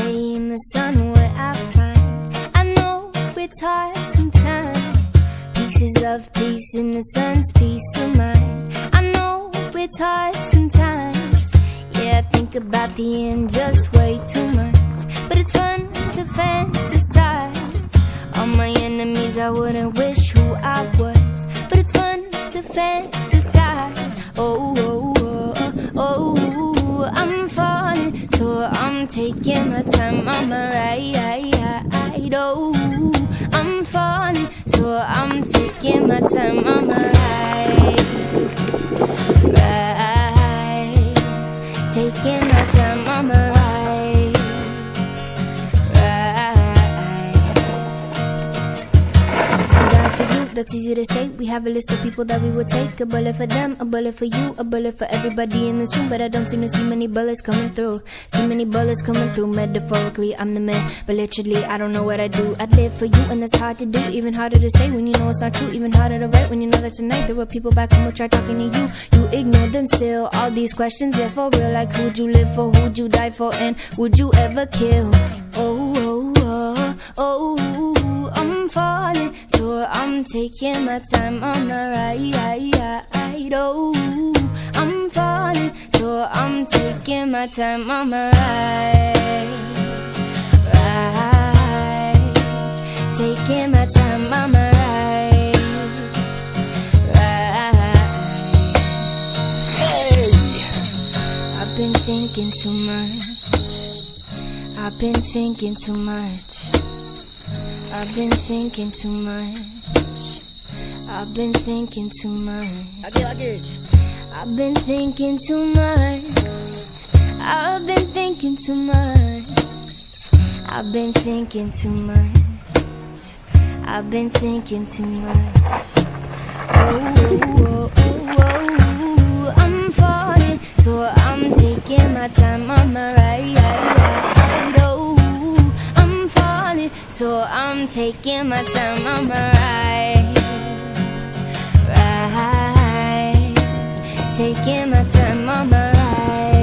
stay in the sun where I find. I know it's hard sometimes. Pieces of peace in the sun's peace of mind. I know it's hard sometimes. Yeah, I think about the end just way too much. But it's fun to fantasize. All my enemies, I wouldn't wish who I was. But it's fun to fantasize. Oh, oh, oh, oh, I'm falling, so I'm taking my time on my ride. Oh, I'm falling, so I'm taking my time on my ride. Taking my time on my ride. That's easy to say. We have a list of people that we would take. A bullet for them, a bullet for you, a bullet for everybody in this room. But I don't seem to see many bullets coming through. See many bullets coming through. Metaphorically, I'm the man, but literally, I don't know what I do. I'd live for you, and that's hard to do. Even harder to say when you know it's not true. Even harder to write when you know that tonight there were people back home who tried talking to you. You ignored them still. All these questions, they're for real. Like who'd you live for, who'd you die for, and would you ever kill? Oh, oh, oh, oh, I'm falling, so I'm taking my time on the ride. Oh, I'm falling, so I'm taking my time on my ride. Taking my time on my ride. Hey! I've been thinking too much. I've been thinking too much. I've been thinking too much. I've been thinking too much. I've been thinking too much. I've been thinking too much. I've been thinking too much. I've been thinking too much. Oh, oh, oh, oh, I'm falling, so I'm taking my time on my ride. Oh, I'm falling, so I'm taking my time on my ride. Taking my time on my ride.